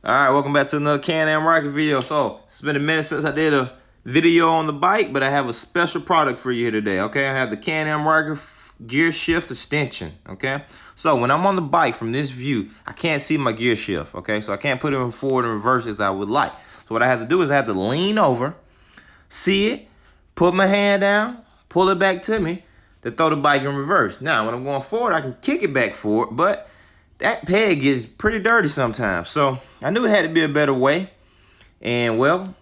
All right, welcome back to another Can-Am Ryker video. So, it's been a minute since I did a video on the bike, but I have a special product for you here today, okay? I have the Can-Am Ryker gear shift extension, okay? So, when I'm on the bike from this view, I can't see my gear shift, okay? So, I can't put it in forward and reverse as I would like. So, what I have to do is I have to lean over, see it, put my hand down, pull it back to me, to throw the bike in reverse. Now, when I'm going forward, I can kick it back forward, but that peg gets pretty dirty sometimes. So I knew it had to be a better way. And well,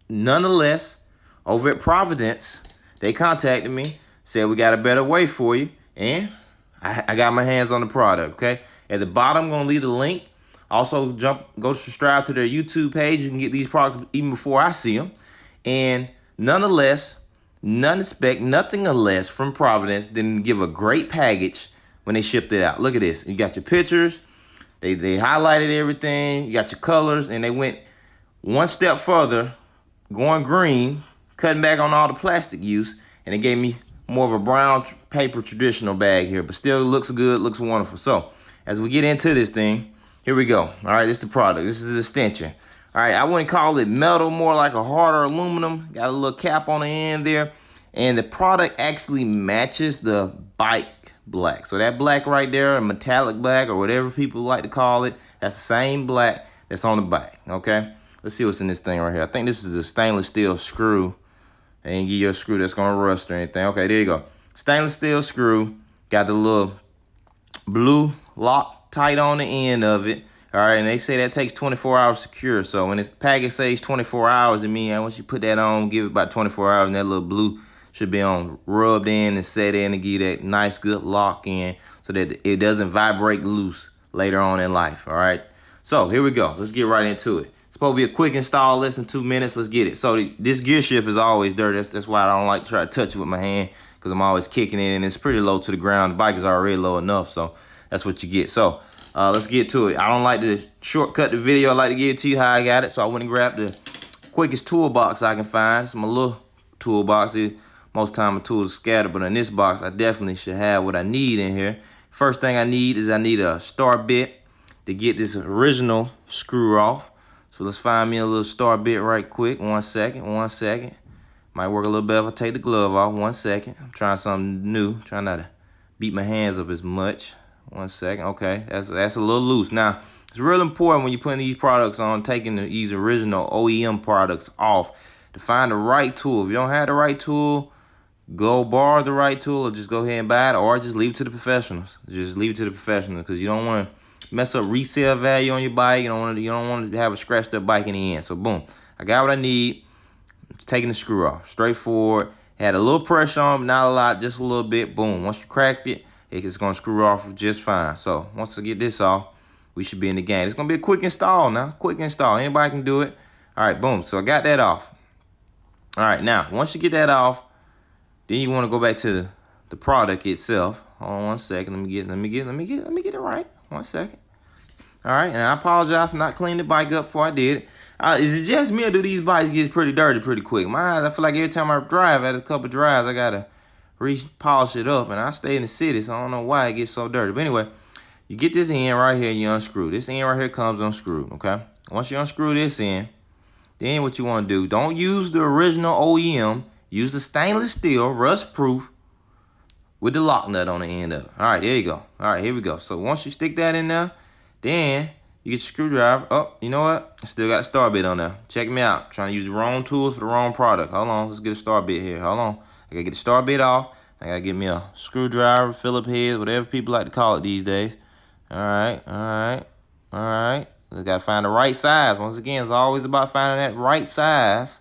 nonetheless, over at Providence, they contacted me, said we got a better way for you. And I got my hands on the product, okay? At the bottom, I'm gonna leave the link. Also, go subscribe to their YouTube page. You can get these products even before I see them. And nonetheless, nothing less from Providence than give a great package when they shipped it out. Look at this. You got your pictures. They highlighted everything. You got your colors. And they went one step further, going green, cutting back on all the plastic use. And they gave me more of a brown paper traditional bag here. But still looks good, looks wonderful. So as we get into this thing, here we go. All right, this is the product. This is the extension. All right, I wouldn't call it metal, more like a harder aluminum. Got a little cap on the end there. And the product actually matches the bike black. So that black right there, a metallic black or whatever people like to call it, that's the same black that's on the bike, okay? Let's see what's in this thing right here. I think this is a stainless steel screw. They didn't give you a screw that's gonna rust or anything. Okay, there you go. Stainless steel screw. Got the little blue lock tight on the end of it. All right, and they say that takes 24 hours to cure. So when this package says 24 hours, it means once you put that on, give it about 24 hours, and that little blue should be on rubbed in and set in to give that nice good lock in so that it doesn't vibrate loose later on in life. All right, so here we go. Let's get right into it. It's supposed to be a quick install, less than 2 minutes. Let's get it. So this gear shift is always dirty. That's why I don't like to try to touch it with my hand, because I'm always kicking it and it's pretty low to the ground. The bike is already low enough, so that's what you get. So let's get to it. I don't like to shortcut the video. I like to give it to you how I got it. So I went and grabbed the quickest toolbox I can find. It's my little toolbox. Most time my tools are scattered, but in this box, I definitely should have what I need in here. First thing I need is a star bit to get this original screw off. So let's find me a little star bit right quick. 1 second. Might work a little better if I take the glove off. 1 second. I'm trying something new. Trying not to beat my hands up as much. 1 second. Okay, that's a little loose. Now, it's real important when you're putting these products on, taking these original OEM products off, to find the right tool. If you don't have the right tool, go borrow the right tool, or just go ahead and buy it, or just leave it to the professionals. Just leave it to the professionals, because you don't want to mess up resale value on your bike. You don't want to have a scratched up bike in the end. So boom, I got what I need. Taking the screw off, straightforward. Had a little pressure on, but not a lot, just a little bit. Boom. Once you cracked it, it's gonna screw off just fine. So once I get this off, we should be in the game. It's gonna be a quick install now. Quick install. Anybody can do it. All right, boom. So I got that off. All right, now once you get that off, then you want to go back to the product itself. Hold on 1 second. Let me get it right. 1 second. All right, and I apologize for not cleaning the bike up before I did it. Is it just me, or do these bikes get pretty dirty pretty quick? Mine, I feel like every time I drive, at a couple drives, I gotta re-polish it up, and I stay in the city, so I don't know why it gets so dirty. But anyway, you get this end right here, and you unscrew. This end right here comes unscrewed, okay? Once you unscrew this end, then what you want to do, don't use the original OEM. Use the stainless steel, rust-proof, with the lock nut on the end of it. All right, there you go. All right, here we go. So once you stick that in there, then you get your screwdriver. Oh, you know what? I still got a star bit on there. Check me out. Trying to use the wrong tools for the wrong product. Hold on, let's get a star bit here. Hold on. I gotta get the star bit off. I gotta get me a screwdriver, Phillips head, whatever people like to call it these days. All right. I gotta find the right size. Once again, it's always about finding that right size.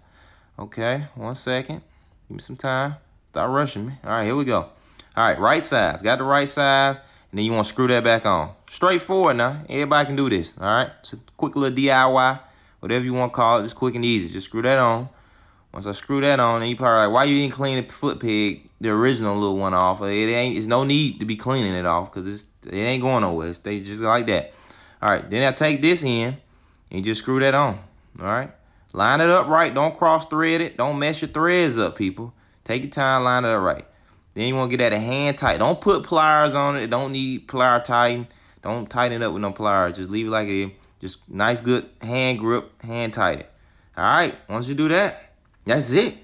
Okay, 1 second. Give me some time. Stop rushing me. All right, here we go. All right, right size. Got the right size. And then you want to screw that back on. Straightforward now. Everybody can do this. All right? It's a quick little DIY. Whatever you want to call it. Just quick and easy. Just screw that on. Once I screw that on, then you probably like, why you didn't clean the foot peg, the original little one off? It's no need to be cleaning it off, because it ain't going nowhere. It stays just like that. All right, then I take this in and just screw that on. All right? Line it up right. Don't cross thread it. Don't mess your threads up, people. Take your time, line it up right. Then you want to get that hand tight. Don't put pliers on it. It don't need plier tighten. Don't tighten it up with no pliers. Just leave it like it is. Just nice, good hand grip, hand tight it. All right, once you do that, that's it.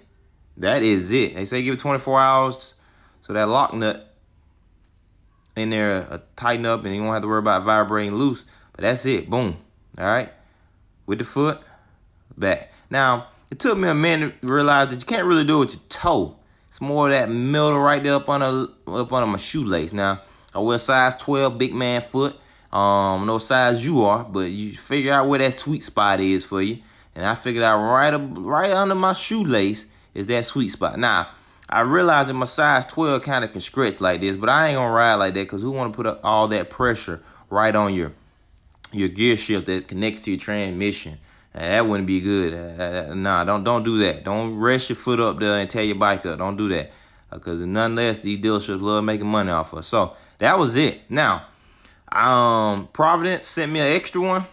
That is it. They say give it 24 hours so that lock nut in there tighten up and you won't have to worry about vibrating loose. But that's it. Boom. All right. With the foot, back. Now, it took me a minute to realize that you can't really do it with your toe. It's more of that middle right there up under my shoelace. Now, I wear size 12, big man foot. No size you are, but you figure out where that sweet spot is for you. And I figured out right under my shoelace is that sweet spot. Now, I realized that my size 12 kind of can stretch like this, but I ain't gonna ride like that because we want to put up all that pressure right on your gear shift that connects to your transmission. That wouldn't be good. Nah, don't do that. Don't rest your foot up there and tear your bike up. Don't do that. Because nonetheless, these dealerships love making money off of us. So that was it. Now, Providence sent me an extra one.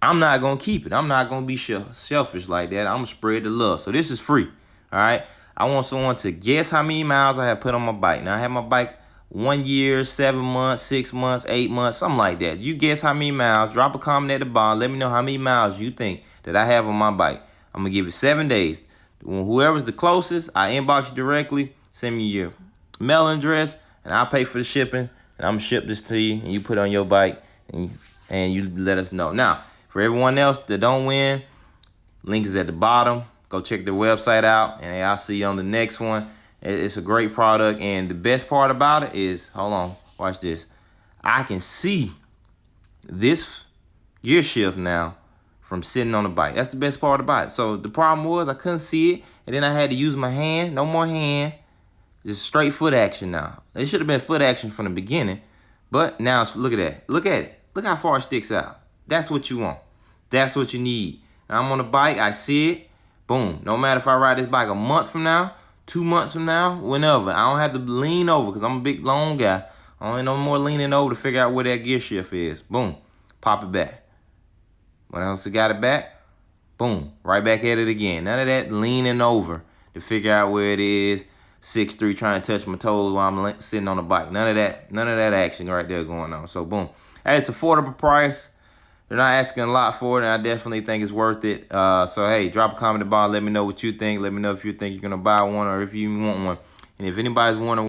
I'm not gonna keep it. I'm not gonna be selfish like that. I'm gonna spread the love. So this is free. All right. I want someone to guess how many miles I have put on my bike. Now I had my bike 1 year, 7 months, 6 months, 8 months, something like that. You guess how many miles. Drop a comment at the bottom. Let me know how many miles you think that I have on my bike. I'm gonna give it 7 days. Whoever's the closest, I inbox you directly. Send me your mailing address, and I'll pay for the shipping. And I'm gonna ship this to you, and you put it on your bike, and you let us know. Now, for everyone else that don't win, link is at the bottom. Go check their website out, and I'll see you on the next one. It's a great product, and the best part about it is, hold on, watch this. I can see this gear shift now from sitting on the bike. That's the best part about it. So the problem was I couldn't see it, and then I had to use my hand. No more hand, just straight foot action now. It should have been foot action from the beginning, but now look at that. Look at it. Look how far it sticks out. That's what you want. That's what you need. Now I'm on the bike. I see it. Boom. No matter if I ride this bike a month from now, 2 months from now, whenever. I don't have to lean over because I'm a big, long guy. I don't need no more leaning over to figure out where that gear shift is. Boom. Pop it back. When I also got it back, boom. Right back at it again. None of that leaning over to figure out where it is. 6'3", trying to touch my toes while I'm sitting on the bike. None of that action right there going on. So, boom. Hey, it's affordable price. They're not asking a lot for it, and I definitely think it's worth it. So, hey, drop a comment at the bottom. Let me know what you think. Let me know if you think you're going to buy one or if you want one. And if anybody's wondering